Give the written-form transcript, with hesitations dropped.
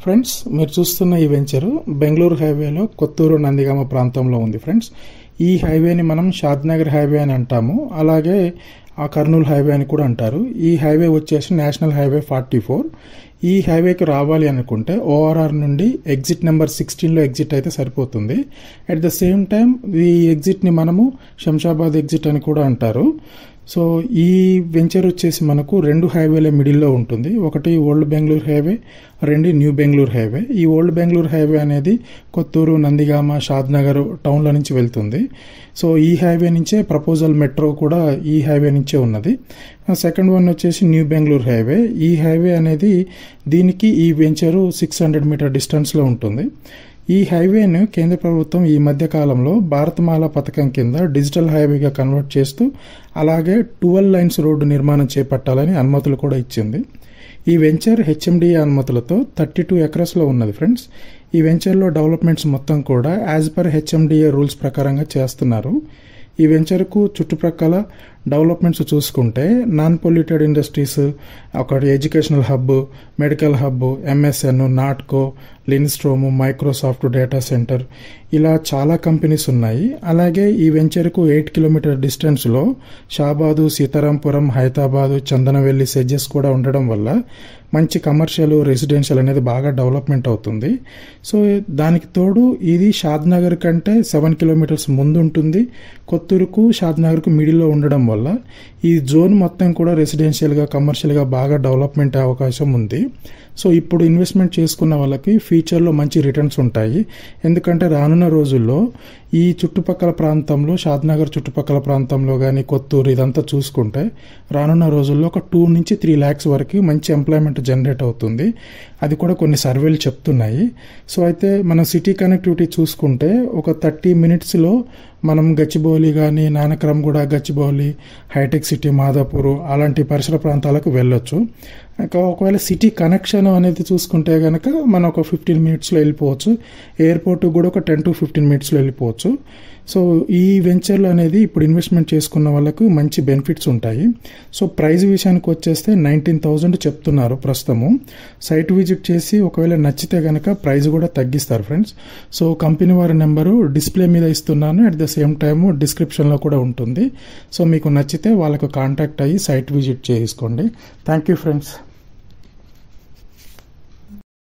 Friends, మీరు చూస్తున్న ఈ వెంచర్ బెంగళూరు హైవేలో కొత్తూరు నందిగామ ప్రాంతంలో ఉంది. ఫ్రెండ్స్, ఈ హైవేని మనం షాద్నగర్ హైవే అని అంటాము, అలాగే ఆ కర్నూలు హైవే అని కూడా అంటారు. ఈ హైవే వచ్చేసి నేషనల్ హైవే 44. ఈ హైవేకి రావాలి అనుకుంటే ఓఆర్ఆర్ నుండి ఎగ్జిట్ నెంబర్ 16లో ఎగ్జిట్ అయితే సరిపోతుంది. అట్ ద సేమ్ టైం ఈ ఎగ్జిట్ని మనము శంషాబాద్ ఎగ్జిట్ అని కూడా అంటారు. సో ఈ వెంచర్ వచ్చేసి మనకు రెండు హైవేల మిడిల్లో ఉంటుంది. ఒకటి ఓల్డ్ బెంగళూరు హైవే, రెండు న్యూ బెంగళూరు హైవే. ఈ ఓల్డ్ బెంగళూరు హైవే అనేది కొత్తూరు, నందిగామ, షాద్నగర్ టౌన్ల నుంచి వెళ్తుంది. సో ఈ హైవే నుంచే ప్రపోజల్ మెట్రో కూడా ఈ హైవే నుంచే ఉన్నది. సెకండ్ వన్ వచ్చేసి న్యూ బెంగళూరు హైవే. ఈ హైవే అనేది దీనికి ఈ వెంచరు 600 మీటర్ డిస్టెన్స్లో ఉంటుంది. ఈ హైవేను కేంద్ర ప్రభుత్వం ఈ మధ్య కాలంలో భారతమాల పథకం కింద డిజిటల్ హైవేగా కన్వర్ట్ చేస్తూ అలాగే 12 లైన్స్ రోడ్డు నిర్మాణం చేపట్టాలని అనుమతులు కూడా ఇచ్చింది. ఈ వెంచర్ హెచ్ఎండిఏ అనుమతులతో 32 ఎకరస్లో ఉన్నది. ఫ్రెండ్స్, ఈ వెంచర్లో డెవలప్మెంట్స్ మొత్తం కూడా యాజ్ పర్ హెచ్ఎండిఏ రూల్స్ ప్రకారంగా చేస్తున్నారు. ఈ వెంచర్కు చుట్టుప్రక్కల డెవలప్మెంట్స్ చూసుకుంటే నాన్ పొల్యూటెడ్ ఇండస్ట్రీస్, ఒకటి educational hub, medical hub, MSN, Natco, Lindstrom, Microsoft data centre, ఇలా చాలా కంపెనీస్ ఉన్నాయి. అలాగే ఈ వెంచర్కు 8 కిలోమీటర్ డిస్టెన్స్లో షాబాదు, సీతారాంపురం, హైదరాబాదు, చందనవెల్లి సెడ్జెస్ కూడా ఉండడం వల్ల మంచి కమర్షియల్, రెసిడెన్షియల్ అనేది బాగా డెవలప్మెంట్ అవుతుంది. సో దానికి తోడు ఇది షాద్నగర్ కంటే 7 కిలోమీటర్స్ ముందు ఉంటుంది. కొత్తూరుకు షాద్నగర్కు మిడిల్లో ఉండడం వల్ల ఈ జోన్ మొత్తం కూడా రెసిడెన్షియల్గా, కమర్షియల్గా బాగా డెవలప్మెంట్ అయ్యే అవకాశం ఉంది. సో ఇప్పుడు ఇన్వెస్ట్మెంట్ చేసుకున్న వాళ్ళకి ఫ్యూచర్లో మంచి రిటర్న్స్ ఉంటాయి. ఎందుకంటే రానున్న రోజుల్లో ఈ చుట్టుపక్కల ప్రాంతంలో, షాద్నగర్ చుట్టుపక్కల ప్రాంతంలో కానీ కొత్తూరు ఇదంతా చూసుకుంటే రానున్న రోజుల్లో ఒక 2 నుంచి 3 lakhs వరకు మంచి ఎంప్లాయ్మెంట్ జనరేట్ అవుతుంది. అది కూడా కొన్ని సర్వేలు చెప్తున్నాయి. సో అయితే మనం సిటీ కనెక్టివిటీ చూసుకుంటే ఒక 30 minutesలో మనం గచ్చిబౌలి కానీ, నానక్రమ్గూడ, గచ్చిబౌలి, హైటెక్ సిటీ, మాదాపూర్ అలాంటి పరిసర ప్రాంతాలకు వెళ్ళొచ్చు. ఇంకా ఒకవేళ సిటీ కనెక్షన్ అనేది చూసుకుంటే కనుక మనం ఒక 15 minutesలో వెళ్ళిపోవచ్చు. ఎయిర్పోర్ట్ కూడా ఒక 10 to 15 minutesలో వెళ్ళిపోవచ్చు. సో ఈ వెంచర్లు అనేది ఇప్పుడు ఇన్వెస్ట్మెంట్ చేసుకున్న వాళ్ళకు మంచి బెనిఫిట్స్ ఉంటాయి. సో ప్రైస్ విషయానికి వచ్చేస్తే 19,000 చెప్తున్నారు ప్రస్తుతము. సైట్ విజిట్ చేసి ఒకవేళ నచ్చితే కనుక ప్రైస్ కూడా తగ్గిస్తారు. ఫ్రెండ్స్, సో కంపెనీ వారి నెంబరు డిస్ప్లే మీద ఇస్తున్నాను. అట్ ద సేమ్ టైమ్ డిస్క్రిప్షన్లో కూడా ఉంటుంది. సో మీకు నచ్చితే వాళ్ళకు కాంటాక్ట్ అయ్యి సైట్ విజిట్ చేసుకోండి. Thank you friends.